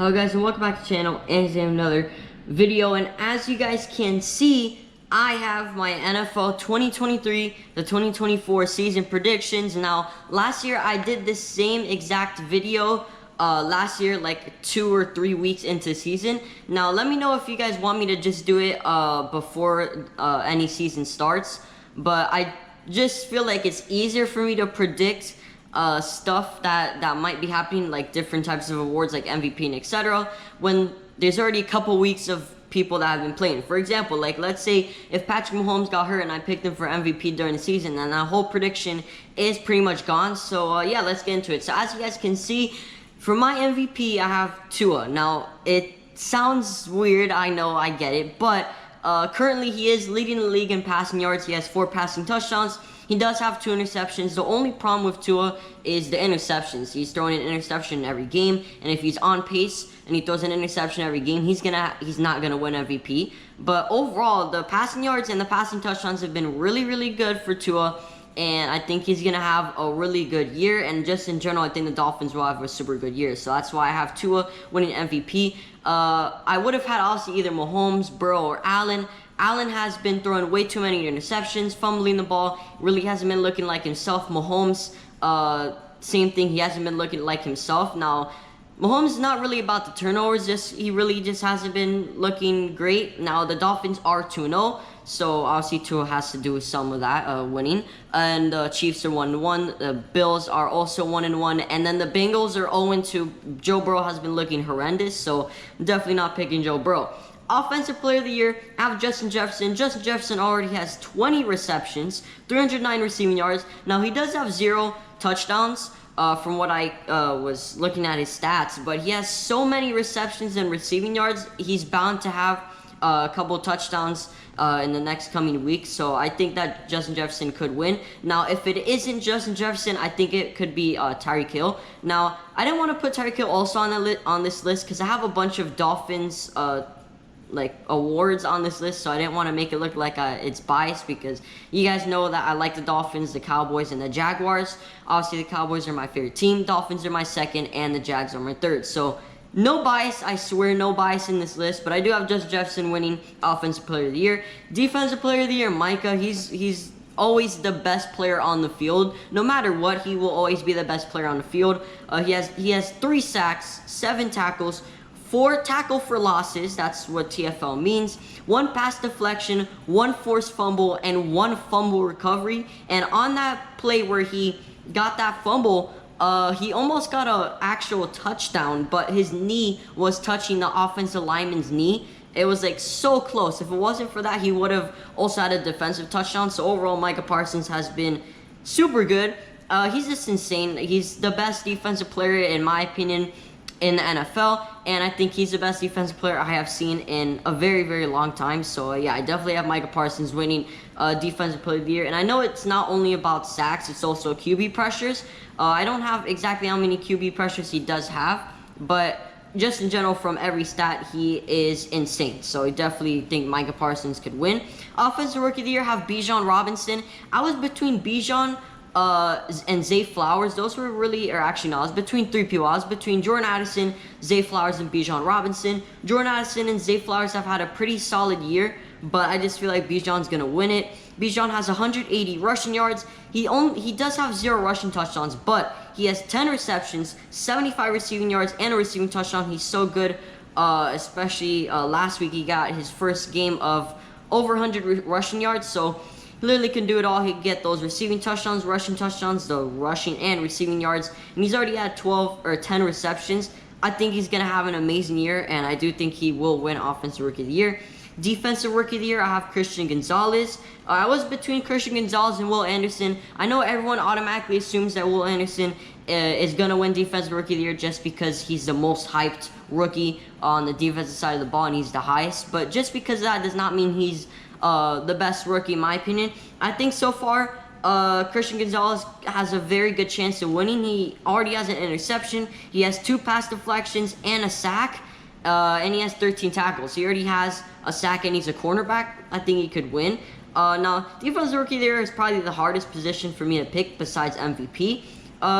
Hello guys and welcome back to the channel and today another video, and as you guys can see, I have my NFL 2023 the 2024 season predictions. Now last year I did this same exact video last year, like 2 or 3 weeks into the season. Now let me know if you guys want me to just do it before any season starts, but I just feel like it's easier for me to predict stuff that might be happening, like different types of awards like MVP and etc., when there's already a couple weeks of people that have been playing. For example, like let's say if Patrick Mahomes got hurt and I picked him for MVP during the season, then that whole prediction is pretty much gone. So yeah, let's get into it. So as you guys can see, for my MVP I have Tua. Now it sounds weird, I know, I get it, but currently he is leading the league in passing yards. He has 4 passing touchdowns. He does have 2 interceptions. The only problem with Tua is the interceptions. He's throwing an interception in every game, and if he's on pace and he throws an interception every game, he's not gonna win MVP. But overall, the passing yards and the passing touchdowns have been really good for Tua, and I think he's gonna have a really good year. And just in general, I think the Dolphins will have a super good year. So that's why I have Tua winning MVP. I would have had obviously either Mahomes, Burrow, or Allen. Allen has been throwing way too many interceptions, fumbling the ball, really hasn't been looking like himself. Mahomes, same thing, he hasn't been looking like himself. Now, Mahomes is not really about the turnovers, he really just hasn't been looking great. Now, the Dolphins are 2-0, so obviously Tua has to do with some of that, winning. And the Chiefs are 1-1, the Bills are also 1-1, and then the Bengals are 0-2. Joe Burrow has been looking horrendous, so definitely not picking Joe Burrow. Offensive Player of the Year, I have Justin Jefferson. Justin Jefferson already has 20 receptions, 309 receiving yards. Now, he does have 0 touchdowns from what I was looking at his stats, but he has so many receptions and receiving yards, he's bound to have a couple touchdowns in the next coming weeks. So I think that Justin Jefferson could win. Now, if it isn't Justin Jefferson, I think it could be Tyreek Hill. Now, I didn't want to put Tyreek Hill also on this list because I have a bunch of Dolphins like awards on this list, so I didn't want to make it look like it's biased, because you guys know that I like the Dolphins, the Cowboys, and the Jaguars. Obviously the Cowboys are my favorite team, Dolphins are my second, and the Jags are my third. So no bias, I swear, no bias in this list, but I do have Justin Jefferson winning Offensive Player of the Year. Defensive Player of the Year, Micah, he's always the best player on the field. No matter what, he will always be the best player on the field. He has 3 sacks, 7 tackles, 4 tackle for losses, that's what TFL means, 1 pass deflection, 1 forced fumble, and 1 fumble recovery. And on that play where he got that fumble, he almost got an actual touchdown, but his knee was touching the offensive lineman's knee. It was like so close. If it wasn't for that, he would have also had a defensive touchdown. So overall, Micah Parsons has been super good. He's just insane. He's the best defensive player, in my opinion, in the NFL, and I think he's the best defensive player I have seen in a very long time. So yeah, I definitely have Micah Parsons winning Defensive Player of the Year. And I know it's not only about sacks, it's also QB pressures. I don't have exactly how many QB pressures he does have, but just in general, from every stat, he is insane. So I definitely think Micah Parsons could win. Offensive Rookie of the Year, have Bijan Robinson. I was between Bijan and Zay Flowers. Those were really, or actually no, I was between 3 people. I was between Jordan Addison, Zay Flowers, and Bijan Robinson. Jordan Addison and Zay Flowers have had a pretty solid year, but I just feel like Bijan's gonna win it. Bijan has 180 rushing yards. He does have 0 rushing touchdowns, but he has 10 receptions, 75 receiving yards, and a receiving touchdown. He's so good, especially last week he got his first game of over 100 rushing yards, so he literally can do it all. He can get those receiving touchdowns, rushing touchdowns, the rushing and receiving yards, and he's already had 12 or 10 receptions. I think he's going to have an amazing year, and I do think he will win Offensive Rookie of the Year. Defensive Rookie of the Year, I have Christian Gonzalez. I was between Christian Gonzalez and Will Anderson. I know everyone automatically assumes that Will Anderson is going to win Defensive Rookie of the Year just because he's the most hyped rookie on the defensive side of the ball and he's the highest, but just because of that does not mean he's the best rookie in my opinion. I think so far Christian Gonzalez has a very good chance of winning. He already has an interception, he has 2 pass deflections and a sack, and he has 13 tackles. He already has a sack and he's a cornerback. I think he could win. Now, Defensive Rookie of the Year is probably the hardest position for me to pick besides MVP.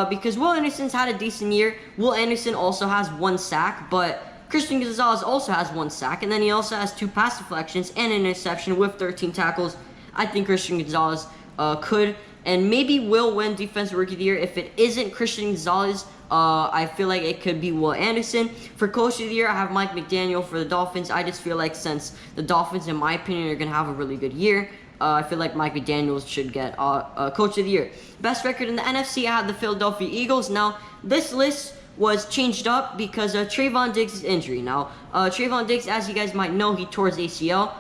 because Will Anderson's had a decent year. Will Anderson also has 1 sack, but Christian Gonzalez also has 1 sack, and then he also has 2 pass deflections and an interception with 13 tackles. I think Christian Gonzalez could and maybe will win Defensive Rookie of the Year. If it isn't Christian Gonzalez, I feel like it could be Will Anderson. For Coach of the Year, I have Mike McDaniel for the Dolphins. I just feel like since the Dolphins, in my opinion, are going to have a really good year, I feel like Mike McDaniels should get Coach of the Year. Best record in the NFC, I had the Philadelphia Eagles. Now, this list was changed up because of Trayvon Diggs' injury. Now, Trayvon Diggs, as you guys might know, he tore his ACL.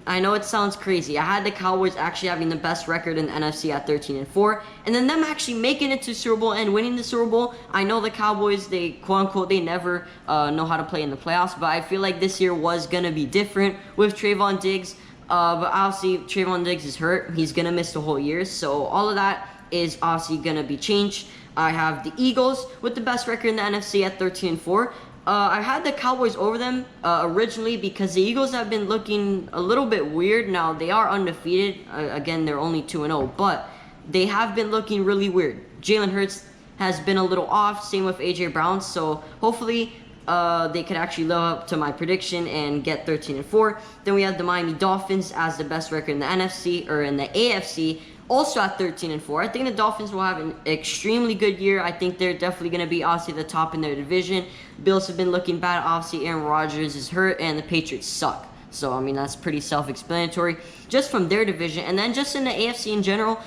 I know it sounds crazy. I had the Cowboys actually having the best record in the NFC at 13-4, and then them actually making it to Super Bowl and winning the Super Bowl. I know the Cowboys, they quote unquote, they never know how to play in the playoffs, but I feel like this year was gonna be different with Trayvon Diggs. But obviously Trayvon Diggs is hurt. He's gonna miss the whole year, so all of that is obviously gonna be changed. I have the Eagles with the best record in the NFC at 13-4. I had the Cowboys over them originally because the Eagles have been looking a little bit weird. Now, they are undefeated. Again, they're only 2-0, but they have been looking really weird. Jalen Hurts has been a little off, same with A.J. Brown, so hopefully they could actually live up to my prediction and get 13-4. Then we have the Miami Dolphins as the best record in the NFC, or in the AFC, also at 13-4. I think the Dolphins will have an extremely good year. I think they're definitely going to be obviously the top in their division. Bills have been looking bad. Obviously, Aaron Rodgers is hurt, and the Patriots suck. So, I mean, that's pretty self-explanatory just from their division. And then just in the AFC in general,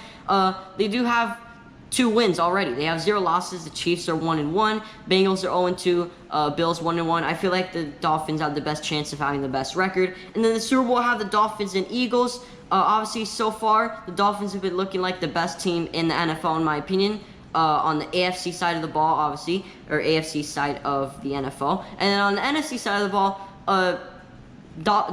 they do have 2 wins already. They have 0 losses. The Chiefs are 1-1. Bengals are 0-2. Bills 1-1. I feel like the Dolphins have the best chance of having the best record. And then the Super Bowl, I have the Dolphins and Eagles. Obviously, so far, the Dolphins have been looking like the best team in the NFL, in my opinion. On the AFC side of the ball, obviously, or AFC side of the NFL. And then on the NFC side of the ball,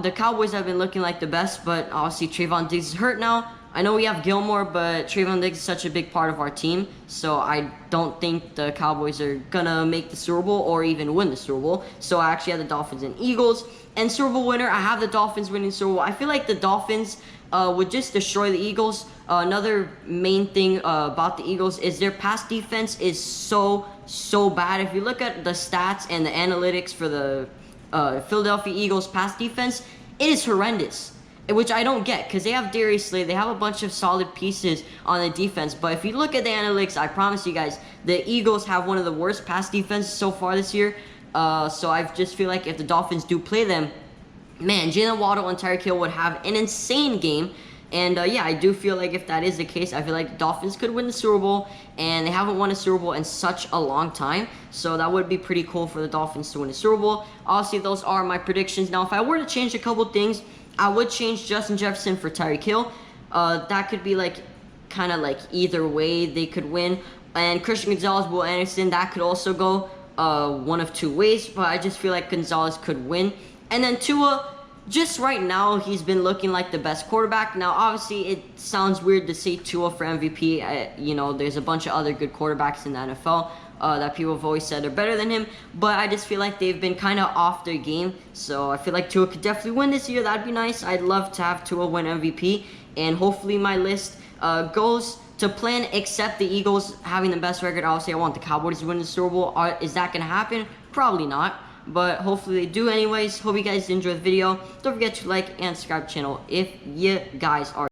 the Cowboys have been looking like the best, but obviously Trayvon Diggs is hurt now. I know we have Gilmore, but Trayvon Diggs is such a big part of our team, so I don't think the Cowboys are gonna make the Super Bowl or even win the Super Bowl. So I actually have the Dolphins and Eagles. And Super Bowl winner, I have the Dolphins winning the Super Bowl. I feel like the Dolphins would just destroy the Eagles. Another main thing about the Eagles is their pass defense is so bad. If you look at the stats and the analytics for the Philadelphia Eagles pass defense, it is horrendous, which I don't get because they have Darius Slay. They have a bunch of solid pieces on the defense. But if you look at the analytics, I promise you guys, the Eagles have one of the worst pass defenses so far this year. So I just feel like if the Dolphins do play them, man, Jalen Waddle and Tyreek Hill would have an insane game. And yeah, I do feel like if that is the case, I feel like the Dolphins could win the Super Bowl, and they haven't won a Super Bowl in such a long time. So that would be pretty cool for the Dolphins to win the Super Bowl. Obviously, those are my predictions. Now, if I were to change a couple things, I would change Justin Jefferson for Tyreek Hill. That could be like kind of like either way they could win. And Christian Gonzalez, Will Anderson, that could also go one of 2 ways, but I just feel like Gonzalez could win. And then Tua, just right now, he's been looking like the best quarterback. Now, obviously, it sounds weird to say Tua for MVP. You know, there's a bunch of other good quarterbacks in the NFL that people have always said are better than him, but I just feel like they've been kind of off their game. So I feel like Tua could definitely win this year. That'd be nice. I'd love to have Tua win MVP, and hopefully my list goes to plan, except the Eagles having the best record. Obviously, I want the Cowboys to win the Super Bowl. Is that going to happen? Probably not, but hopefully they do anyways. Hope you guys enjoyed the video. Don't forget to like and subscribe to the channel if you guys are